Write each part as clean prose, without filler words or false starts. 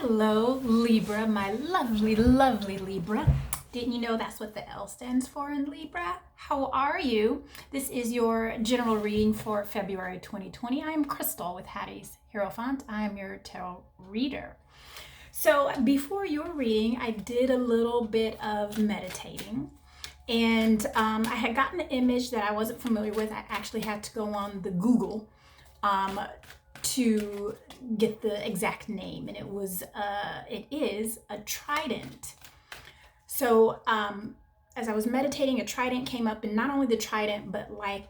Hello, Libra, my lovely, lovely Libra. Didn't you know that's what the L stands for in Libra? How are you? This is your general reading for February 2020. I am Crystal with Hattie's Hierophant. I am your tarot reader. So before your reading, I did a little bit of meditating. And I had gotten an image that I wasn't familiar with. I actually had to go on the Google to get the exact name, and it is a trident. So as I was meditating, a trident came up, and not only the trident, but like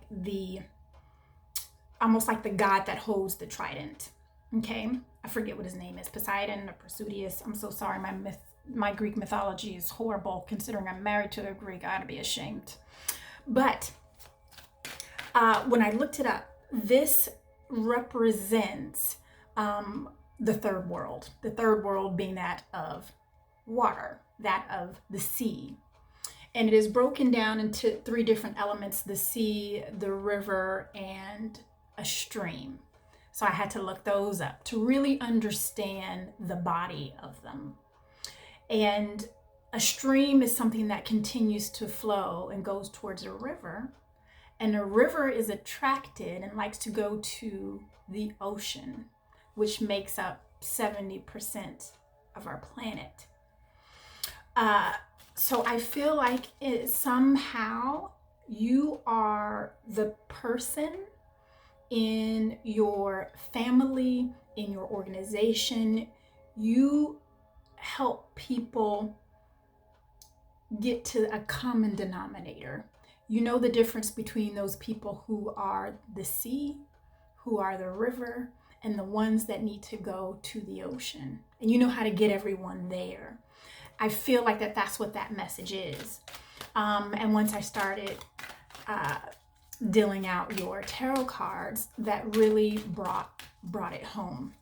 almost like the god that holds the trident. Okay, I forget what his name is, Poseidon or Prosudius. I'm so sorry, my Greek mythology is horrible. Considering I'm married to a Greek, I ought to be ashamed. But when I looked it up, this represents the third world. The third world being that of water, that of the sea. And it is broken down into three different elements: the sea, the river, and a stream. So I had to look those up to really understand the body of them. And a stream is something that continues to flow and goes towards a river. And a river is attracted and likes to go to the ocean, which makes up 70% of our planet. So I feel like somehow you are the person in your family, in your organization. You help people get to a common denominator. You know the difference between those people who are the sea, who are the river, and the ones that need to go to the ocean. And you know how to get everyone there. I feel like that's what that message is. And once I started dealing out your tarot cards, that really brought it home.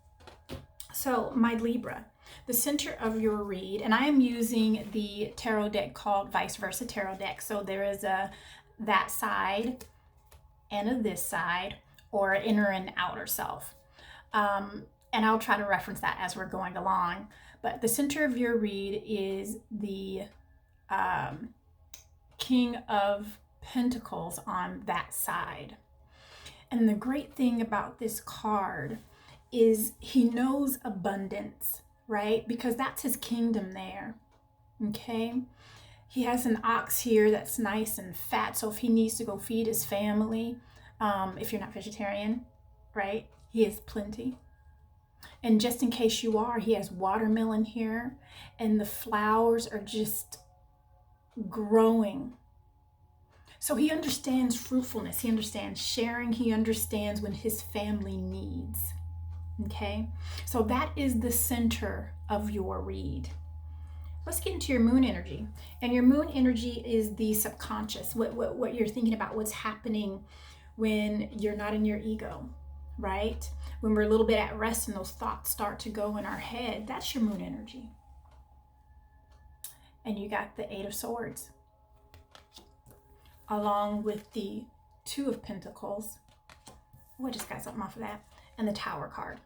So my Libra, the center of your read, and I am using the tarot deck called Vice Versa Tarot Deck. So there is that side and a this side, or inner and outer self. And I'll try to reference that as we're going along. But the center of your read is the King of Pentacles on that side. And the great thing about this card is he knows abundance, right? Because that's his kingdom there. Okay? He has an ox here that's nice and fat, so if he needs to go feed his family, if you're not vegetarian, right, he has plenty. And just in case you are, he has watermelon here, and the flowers are just growing. So he understands fruitfulness, he understands sharing, he understands when his family needs. Okay, so that is the center of your read. Let's get into your moon energy. And your moon energy is the subconscious, what you're thinking about, what's happening when you're not in your ego, right? When we're a little bit at rest and those thoughts start to go in our head, that's your moon energy. And you got the Eight of Swords, along with the Two of Pentacles. Oh, I just got something off of that. And the Tower card.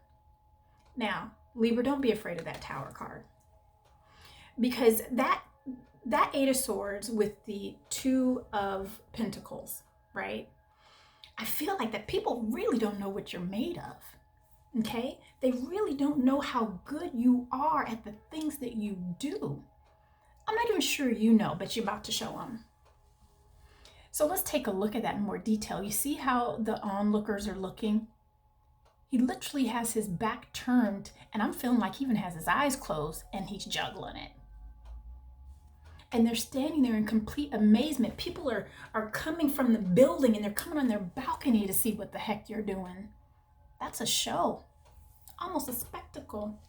Now, Libra, don't be afraid of that Tower card. Because that Eight of Swords with the Two of Pentacles, right? I feel like that people really don't know what you're made of, okay? They really don't know how good you are at the things that you do. I'm not even sure you know, but you're about to show them. So let's take a look at that in more detail. You see how the onlookers are looking? He literally has his back turned, and I'm feeling like he even has his eyes closed, and he's juggling it. And they're standing there in complete amazement. People are coming from the building, and they're coming on their balcony to see what the heck you're doing. That's a show, almost a spectacle.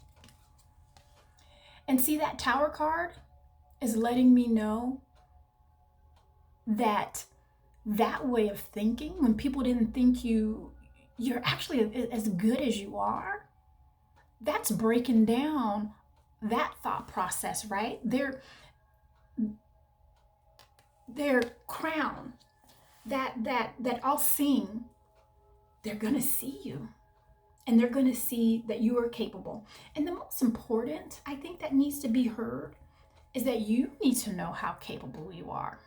And see, that Tower card is letting me know that way of thinking, when people didn't think you're actually as good as you are, that's breaking down that thought process, right? Their crown, that all seeing, they're gonna see you. and they're going to see that you are capable. And the most important, I think, that needs to be heard is that you need to know how capable you are.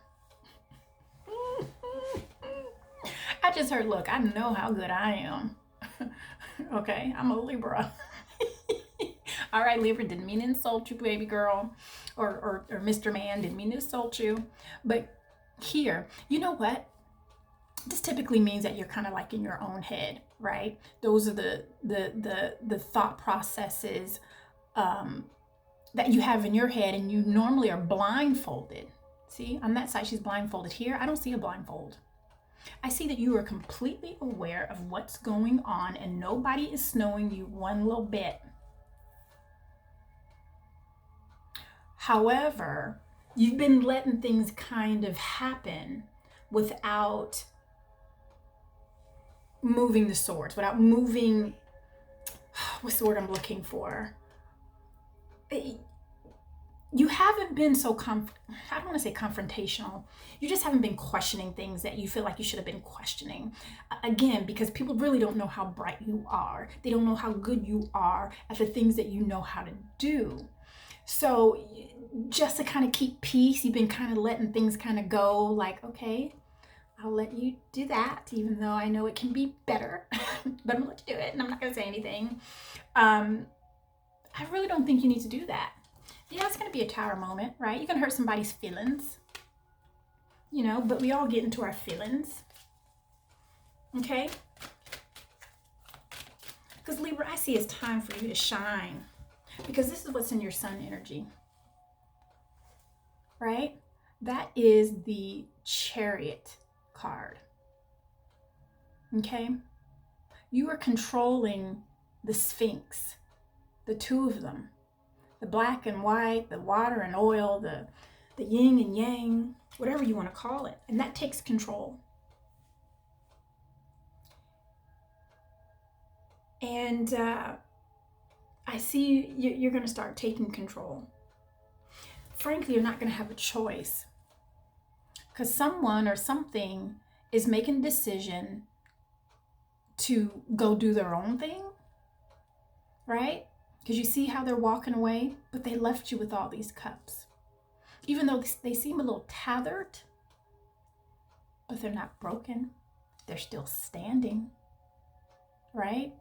I just heard, look, I know how good I am. Okay, I'm a Libra. All right, Libra, didn't mean to insult you, baby girl, or Mr. Man, didn't mean to insult you. But here, you know what? This typically means that you're kind of like in your own head, right? Those are the thought processes that you have in your head, and you normally are blindfolded. See, on that side, she's blindfolded. Here, I don't see a blindfold. I see that you are completely aware of what's going on, and nobody is snowing you one little bit. However, you've been letting things kind of happen without moving the swords, without moving, what's the word I'm looking for? You haven't been so, I don't want to say confrontational. You just haven't been questioning things that you feel like you should have been questioning. Again, because people really don't know how bright you are. They don't know how good you are at the things that you know how to do. So just to kind of keep peace, you've been kind of letting things kind of go, like, okay, I'll let you do that, even though I know it can be better, but I'm gonna let you do it, and I'm not gonna say anything. I really don't think you need to do that. Yeah, it's gonna be a tower moment, right? You're gonna hurt somebody's feelings, you know, but we all get into our feelings, okay? Because Libra, I see it's time for you to shine, because this is what's in your sun energy, right? That is the Chariot card, okay? You are controlling the Sphinx, the two of them, the black and white, the water and oil, the yin and yang, whatever you want to call it, and that takes control. And I see you're going to start taking control. Frankly, you're not going to have a choice, because someone or something is making a decision to go do their own thing, right? Because you see how they're walking away, but they left you with all these cups. Even though they seem a little tethered, but they're not broken. They're still standing, right?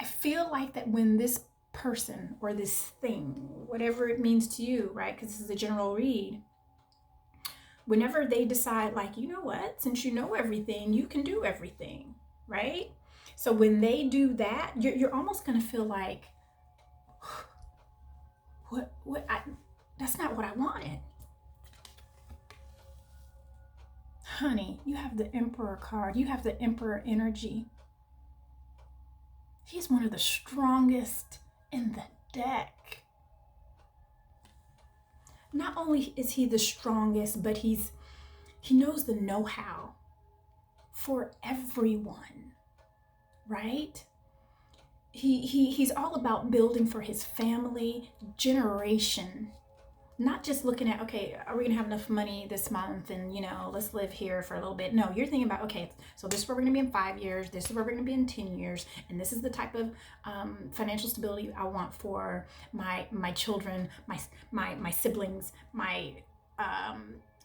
I feel like that when this person or this thing, whatever it means to you, right? Because this is a general read. Whenever they decide, like, you know what, since you know everything, you can do everything, right? So when they do that, you're almost going to feel like, that's not what I wanted. Honey, you have the Emperor card. You have the Emperor energy. He's one of the strongest in the deck. Not only is he the strongest, but he knows the know-how for everyone, right? He's all about building for his family, generation, not just looking at, okay, are we gonna have enough money this month and, you know, let's live here for a little bit. No, you're thinking about, okay, so this is where we're gonna be in 5 years, this is where we're gonna be in 10 years, and this is the type of financial stability I want for my children, my siblings, my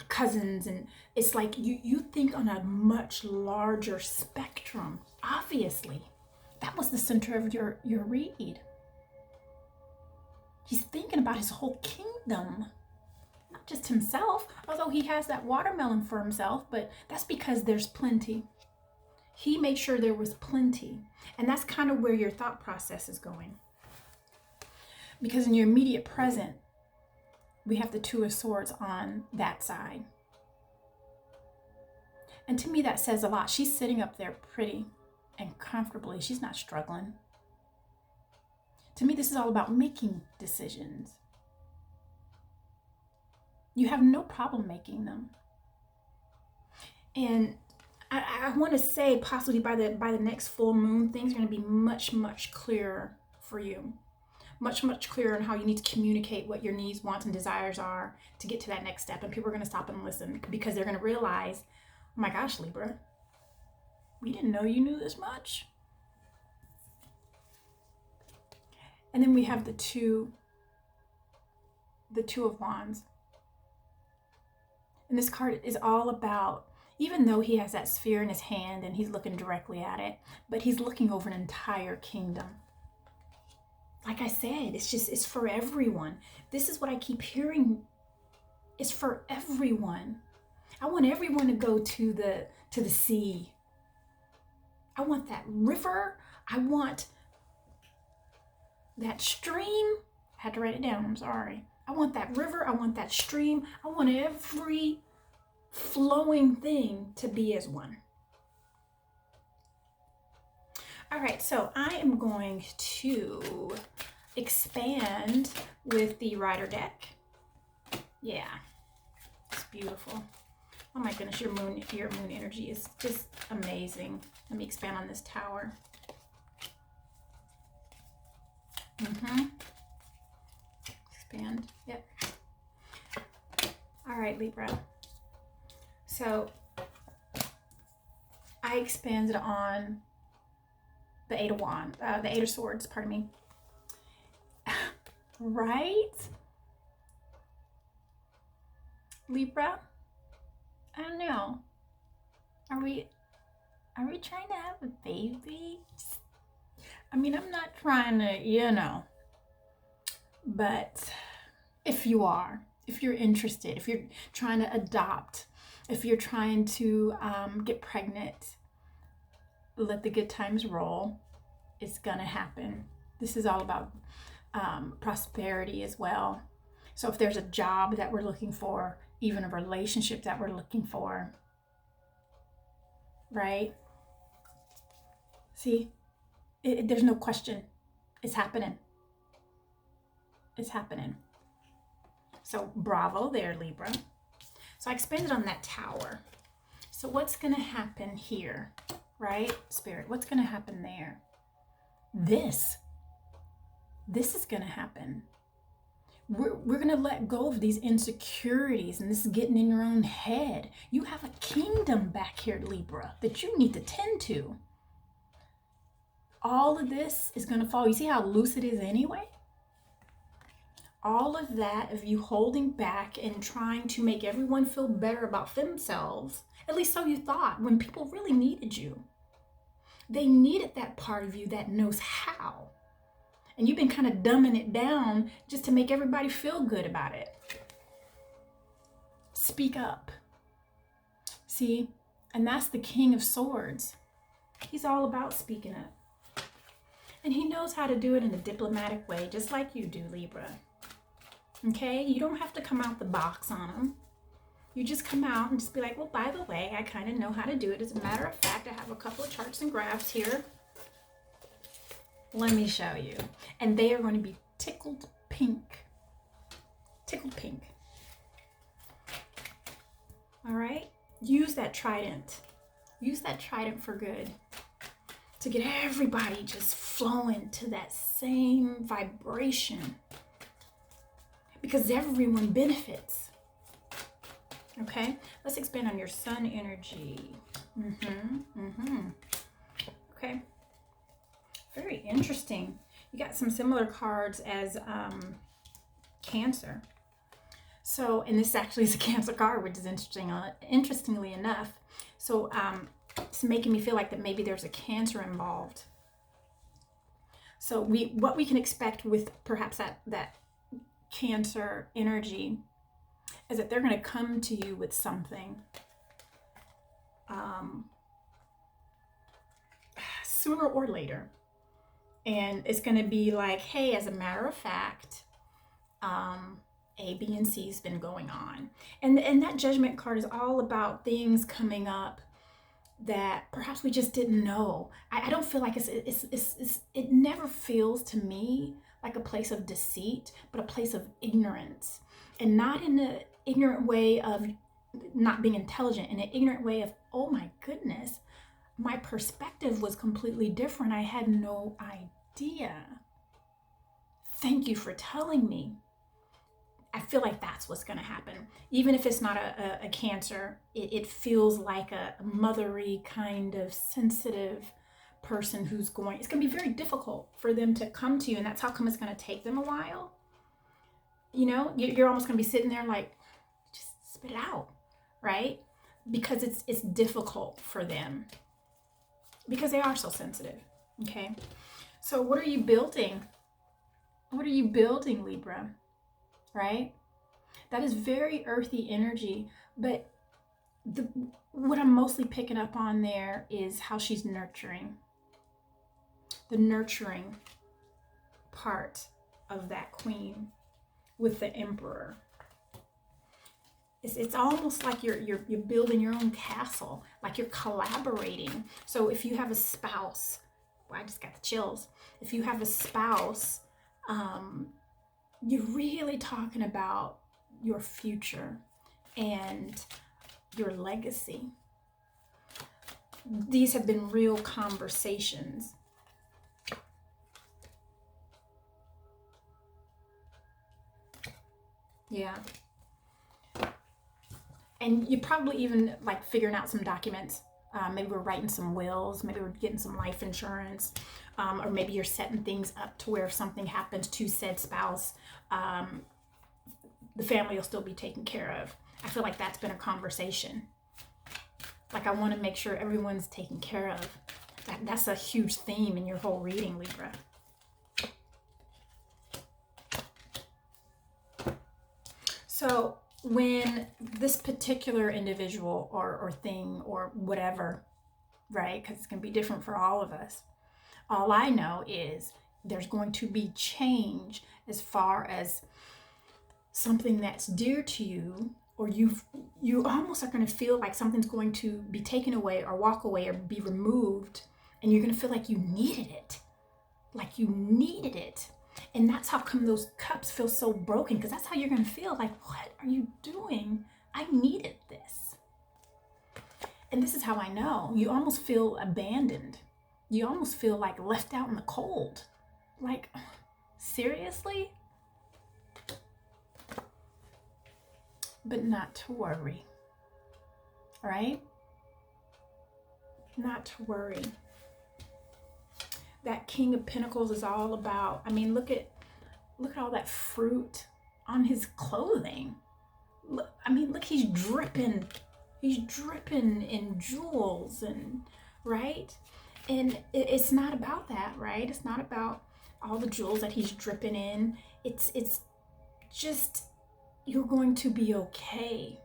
cousins. And it's like you think on a much larger spectrum. Obviously, that was the center of your read. He's thinking about his whole kingdom, not just himself, although he has that watermelon for himself, but that's because there's plenty. He made sure there was plenty. And that's kind of where your thought process is going. Because in your immediate present, we have the Two of Swords on that side. And to me, that says a lot. She's sitting up there pretty and comfortably. She's not struggling. To me, this is all about making decisions. You have no problem making them. And I want to say possibly by the next full moon, things are going to be much, much clearer for you. Much, much clearer on how you need to communicate what your needs, wants, and desires are to get to that next step. And people are going to stop and listen because they're going to realize, oh my gosh, Libra, we didn't know you knew this much. And then we have the two of Wands. And this card is all about, even though he has that sphere in his hand and he's looking directly at it, but he's looking over an entire kingdom. Like I said, it's for everyone. This is what I keep hearing. It's for everyone. I want everyone to go to the sea. I want that river. I want that stream. I had to write it down, I'm sorry. I want that river. I want that stream. I want every flowing thing to be as one. All right, so I am going to expand with the Rider deck. Yeah, it's beautiful. Oh my goodness, your moon energy is just amazing. Let me expand on this Tower. Expand, yep. All right, Libra. So I expanded on the Eight of Swords, pardon me. Right? Libra? I don't know. Are we trying to have a baby? I mean, I'm not trying to, but if you are, if you're interested, if you're trying to adopt, if you're trying to get pregnant, let the good times roll. It's gonna happen. This is all about prosperity as well. So if there's a job that we're looking for, even a relationship that we're looking for, right? See, there's no question. It's happening. It's happening. So bravo there, Libra. So I expanded on that Tower. So what's going to happen here, right? Spirit, what's going to happen there? This is going to happen. We're going to let go of these insecurities and this is getting in your own head. You have a kingdom back here, Libra, that you need to tend to. All of this is going to fall. You see how loose it is anyway? All of that of you holding back and trying to make everyone feel better about themselves, at least so you thought, when people really needed you. They needed that part of you that knows how. And you've been kind of dumbing it down just to make everybody feel good about it. Speak up. See? And that's the King of Swords. He's all about speaking up. And he knows how to do it in a diplomatic way, just like you do, Libra. Okay? You don't have to come out the box on him. You just come out and just be like, well, by the way, I kind of know how to do it. As a matter of fact, I have a couple of charts and graphs here. Let me show you. And they are going to be tickled pink. Tickled pink. All right? Use that trident. Use that trident for good. To get everybody just flowing to that same vibration. Because everyone benefits. Okay? Let's expand on your sun energy. Okay. Very interesting. You got some similar cards as Cancer. So, and this actually is a Cancer card, which is interesting. Interestingly enough, so it's making me feel like that maybe there's a Cancer involved. So what we can expect with perhaps that Cancer energy is that they're going to come to you with something sooner or later. And it's going to be like, hey, as a matter of fact, A, B, and C has been going on. And that Judgment card is all about things coming up that perhaps we just didn't know. I don't feel like it never feels to me like a place of deceit, but a place of ignorance. And not in an ignorant way of not being intelligent, in an ignorant way of, oh my goodness, my perspective was completely different. I had no idea. Thank you for telling me. I feel like that's what's going to happen. Even if it's not a Cancer, it feels like a motherly kind of sensitive person it's going to be very difficult for them to come to you. And that's how come it's going to take them a while. You know, you're almost going to be sitting there like, just spit it out, right? Because it's difficult for them because they are so sensitive. Okay. So what are you building? What are you building, Libra? Right? That is very earthy energy, but what I'm mostly picking up on there is how she's nurturing. The nurturing part of that queen with the emperor. It's almost like you're building your own castle, like you're collaborating. So if you have a spouse, well, I just got the chills. If you have a spouse, you're really talking about your future and your legacy. These have been real conversations. Yeah. And you probably even like figuring out some documents. Maybe we're writing some wills, maybe we're getting some life insurance, or maybe you're setting things up to where if something happens to said spouse, the family will still be taken care of. I feel like that's been a conversation. Like I want to make sure everyone's taken care of. That's a huge theme in your whole reading, Libra. So when this particular individual or thing or whatever, right, because it's going to be different for all of us, all I know is there's going to be change as far as something that's dear to you, or you almost are going to feel like something's going to be taken away or walk away or be removed, and you're going to feel like you needed it. Like you needed it. And that's how come those cups feel so broken, because that's how you're going to feel like, what are you doing? I needed this. And this is how I know. You almost feel abandoned. You almost feel like left out in the cold. Like, seriously? But not to worry. All right? Not to worry. That King of Pentacles is all about, I mean, look at all that fruit on his clothing. Look, I mean, look, he's dripping in jewels, and right? And it's not about that, right? It's not about all the jewels that he's dripping in. It's just, you're going to be okay.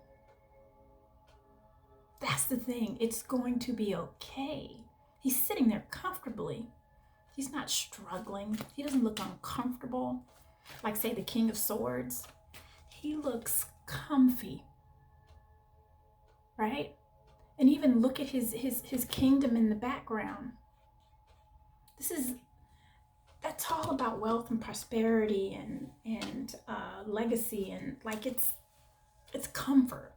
That's the thing. It's going to be okay. He's sitting there comfortably. He's not struggling. He doesn't look uncomfortable. Like, say, the King of Swords. He looks comfy. Right? And even look at his kingdom in the background. That's all about wealth and prosperity and legacy, and like it's comfort.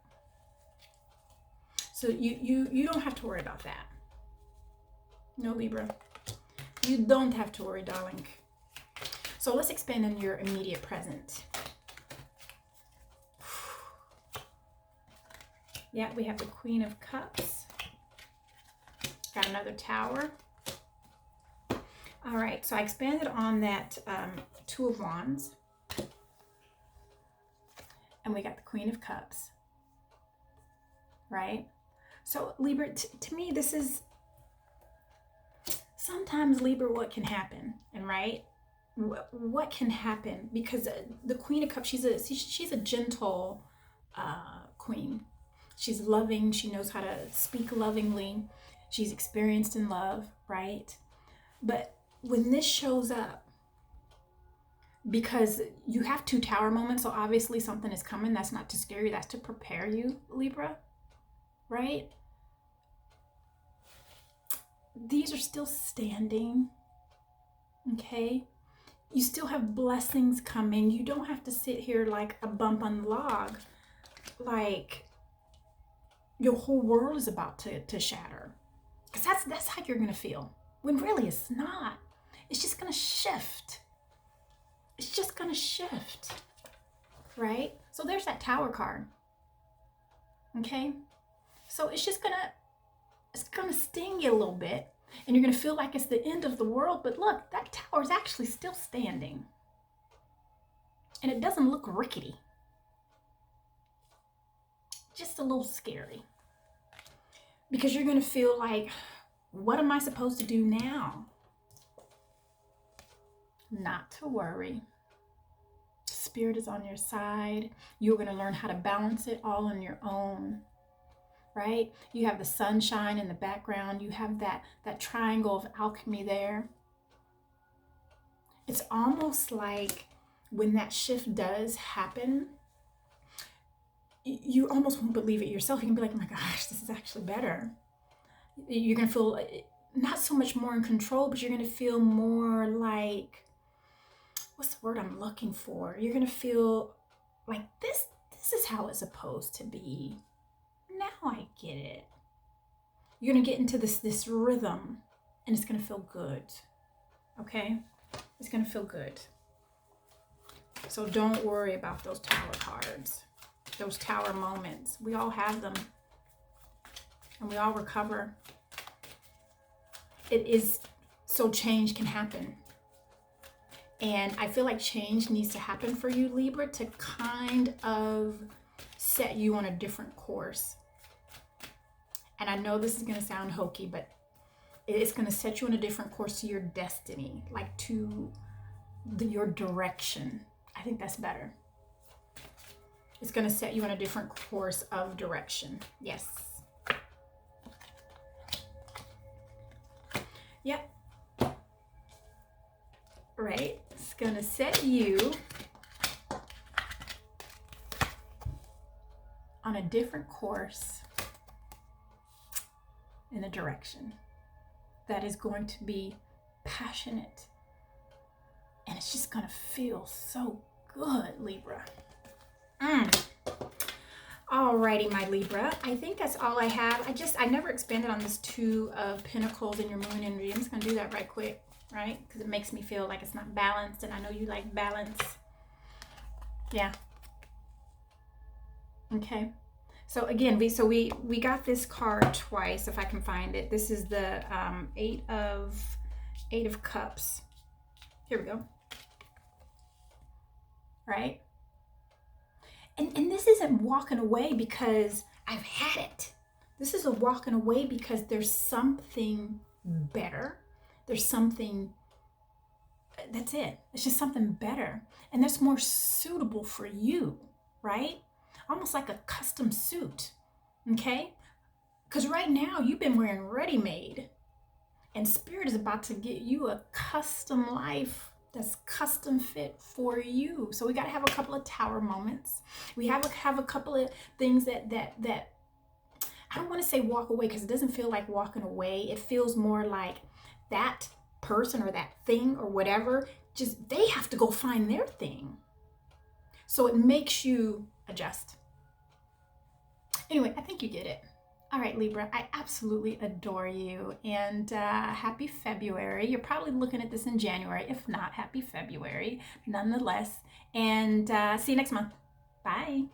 So you don't have to worry about that. No, Libra. You don't have to worry, darling. So let's expand on your immediate present. Yeah, we have the Queen of Cups. Got another Tower. All right, so I expanded on that Two of Wands. And we got the Queen of Cups. Right? So Libra, to me, this is sometimes, Libra, what can happen, and right, what can happen, because the Queen of Cups, she's a gentle queen. She's loving. She knows how to speak lovingly. She's experienced in love, right? But when this shows up, because you have two Tower moments, so obviously something is coming. That's not to scare you. That's to prepare you, Libra, right? These are still standing, okay? You still have blessings coming. You don't have to sit here like a bump on the log, like your whole world is about to shatter. Because that's how you're going to feel, when really it's not. It's just going to shift. It's just going to shift, right? So there's that Tower card, okay? So it's going to sting you a little bit, And you're going to feel like it's the end of the world, but look, that tower is actually still standing. And it doesn't look rickety. Just a little scary. Because you're going to feel like, what am I supposed to do now? Not to worry. Spirit is on your side. You're going to learn how to balance it all on your own. Right? You have the sunshine in the background. You have that triangle of alchemy there. It's almost like when that shift does happen, you almost won't believe it yourself. You can be like, oh my gosh, this is actually better. You're going to feel not so much more in control, but you're going to feel more like, what's the word I'm looking for? You're going to feel like this is how it's supposed to be. Now I get it. You're going to get into this rhythm, and it's going to feel good. Okay? It's going to feel good. So don't worry about those tower cards, those tower moments. We all have them, and we all recover. It is so change can happen. And I feel like change needs to happen for you, Libra, to kind of set you on a different course. And I know this is going to sound hokey, but it's going to set you on a different course to your destiny, like to your direction. I think that's better. It's going to set you on a different course of direction. Yes. Yep. Right. It's going to set you on a different course in a direction that is going to be passionate, and it's just going to feel so good, Libra. Alrighty, my Libra. I think that's all I have. I never expanded on this 2 of Pentacles in your moon energy. I'm just going to do that right quick, right? Because it makes me feel like it's not balanced, and I know you like balance. Yeah. Okay. So again, we got this card twice, if I can find it. This is the 8 of Cups. Here we go. Right? And this isn't walking away because I've had it. This is a walking away because there's something better. There's something, that's it. It's just something better. And that's more suitable for you, right? Almost like a custom suit, okay? Because right now you've been wearing ready-made, and Spirit is about to get you a custom life that's custom fit for you. So we got to have a couple of tower moments. We have a couple of things that I don't want to say walk away, because it doesn't feel like walking away. It feels more like that person or that thing or whatever, just they have to go find their thing. So it makes you adjust. Anyway, I think you get it. All right, Libra, I absolutely adore you, and happy February. You're probably looking at this in January. If not, happy February nonetheless, and see you next month. Bye.